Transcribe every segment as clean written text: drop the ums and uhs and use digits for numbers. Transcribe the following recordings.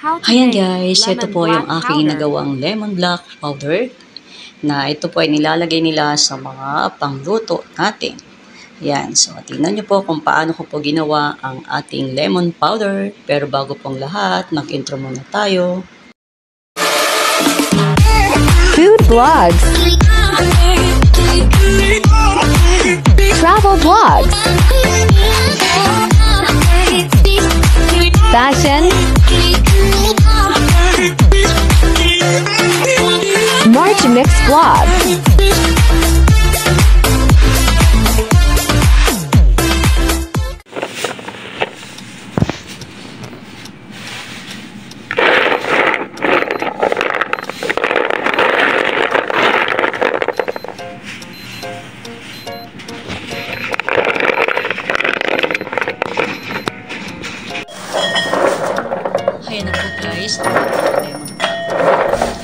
Ayan guys, ito po yung aking nagawang lemon black powder na ito po ay nilalagay nila sa mga pangluto natin. Yan, so tingnan nyo po kung paano ko po ginawa ang ating lemon powder. Pero bago pong lahat, mag-intro muna tayo. Food vlogs, travel vlogs, fashion, March Mix vlog. Ayan na po guys, lemon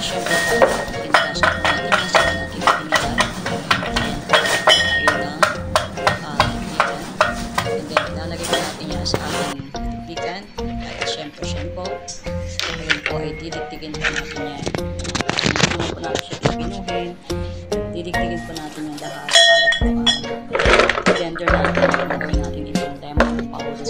siyempre po, pinagasa po natin nasa natin pinila. Ayan po, ayun lang and then ilalagay po natin yan sa ating pikan at siyempre po ayun po ay didiktigin po natin yan. Hindi po natin siya pipinuhin, didiktigin po natin yung lahat para po blender natin at gagawin natin itong lemon powder.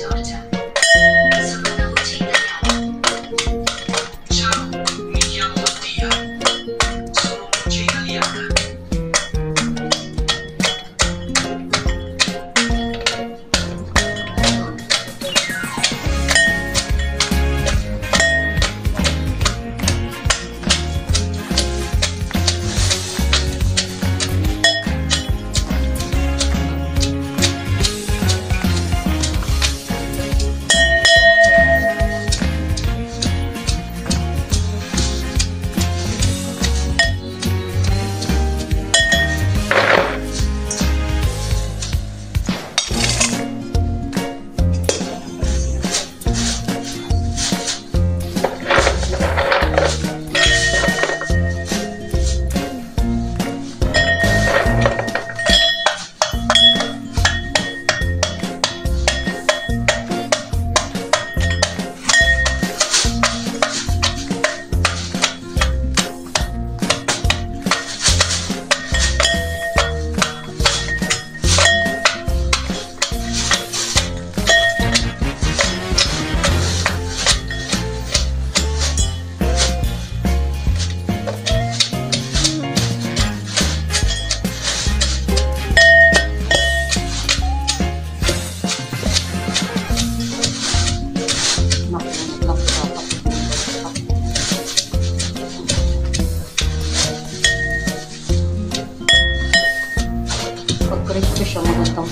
Pag-crispy siya magandang.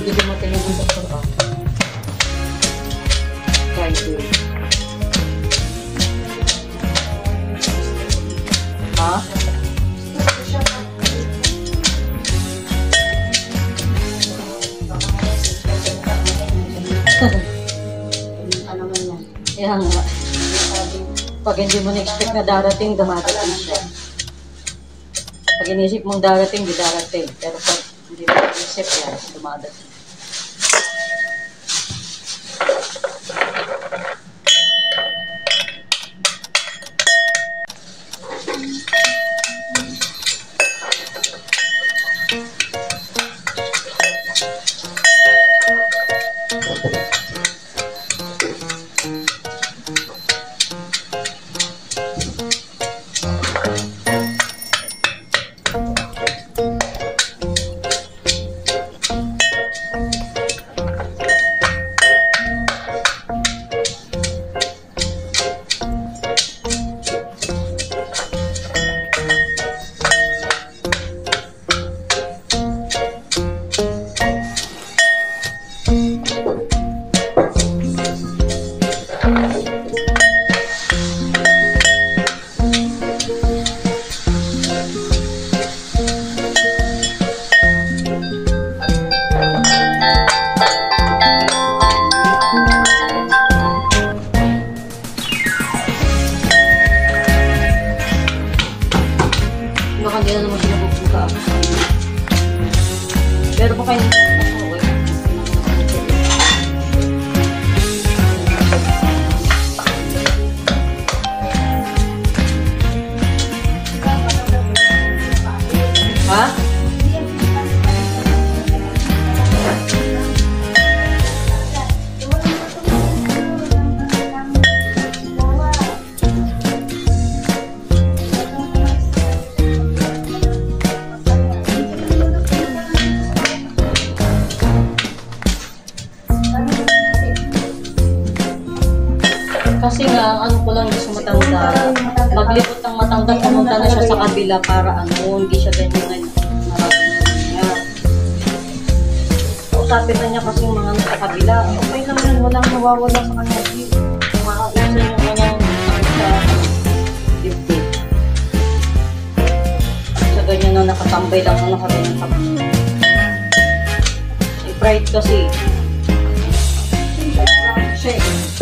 Hindi din matinig yung doktor ba? Ha? Ano man yan? Yan nga. Pag hindi mo na-expect na darating, dumadating siya. Pag inisip mong darating, di darating. Pero pag hindi mo na-isip yan, dumadating. Baka hindi na naman siya napupunta. Pero baka yung ha? Kasi nga, ano ko lang gusto matanda, maglipot ng matanggal, pumunta na siya sa kabila para hindi siya ganyan na nararamdaman niya. Kausapin na niya kasi yung mga nasa kabila, okay lang yan, walang nawawala sa kanya. Makakaisan yung kanyang sakit sa dibdib. Sa ganyan na nakatambay lang na nakaganyan sa kabila. Si Pride kasi.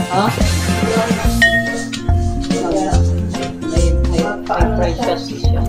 Ha? May pride kasi siya.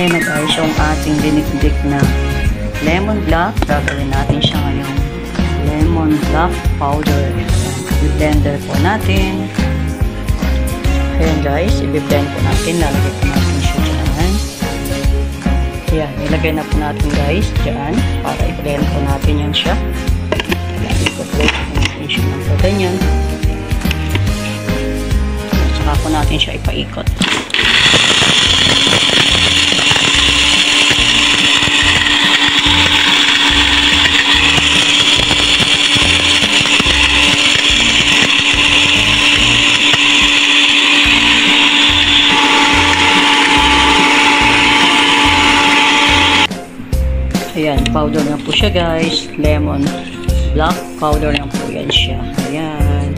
Ayan na guys, yung ating dinikdik na lemon block. Gagawin natin siya ngayong lemon block powder. I-blender po natin. Ayan guys, i-blend po natin. Lalagay po natin siya dyan. Ayan, ilagay na po natin guys dyan para i-blend po natin yan siya. I-blend po natin siya ng ganyan. Saka po natin siya ipaikot. Ayan, powder na po siya guys. Lemon block powder na po yan siya. Ayan.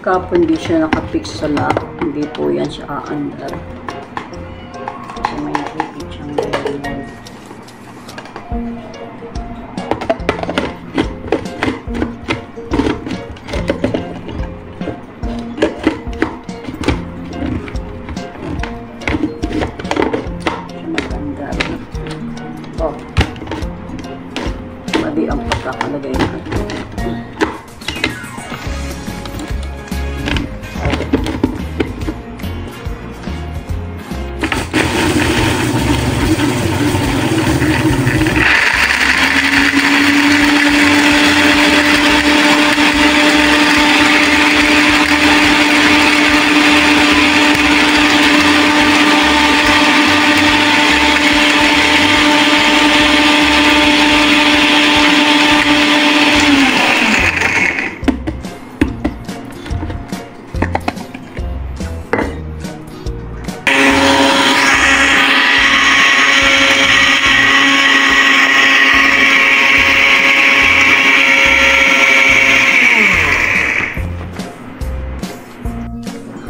Pagka po hindi siya nakapix sa lock, hindi po yan siya aandar. Kasi may nakipit siyang lemon. Magandar. Oh. Mali ang pagkakalagay natin.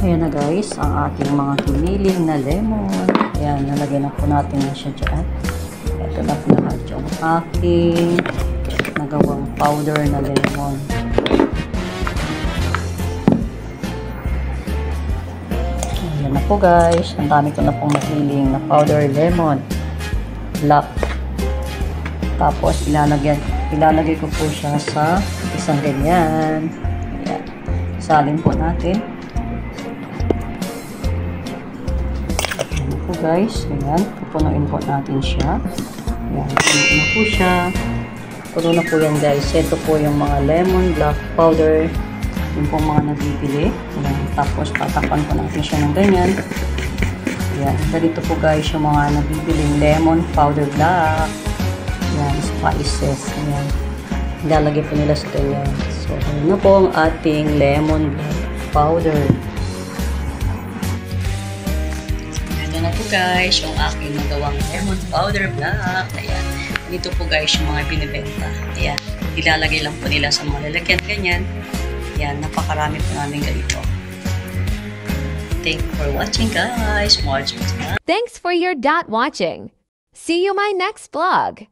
Ayan na guys, ang ating mga hiniling na lemon. Ayan, nalagyan na po natin na siya dyan. Ito na po lahat yung aking nagawang powder na lemon. Ayan na po guys, ang dami ko na pong hiniling na powder lemon. Black. Tapos ilalagay ko po siya sa isang ganyan. Ayan. Salin po natin. Guys, ayan, pupunuin po natin siya. Ayan, pupuno na po siya. Puno na po yan guys. Ito po yung mga lemon black powder. Yung pong mga nabibili. Ayan, tapos tatakpan po natin siya ng ganyan. Ayan, ganito po guys yung mga nabibiling lemon powder black. Ayan, spices. Ayan, ilalagay po nila sa ganyan. So, ayan na po ang ating lemon black powder. Na po guys, yung aking nagawang lemon powder black. Ayan. Dito po guys yung mga binibenta. Ayan. Ilalagay lang po nila sa mga lalagyan ganyan. Ayan. Napakarami po namin ganito. Thank you for watching guys. Thanks for your watching. See you my next vlog.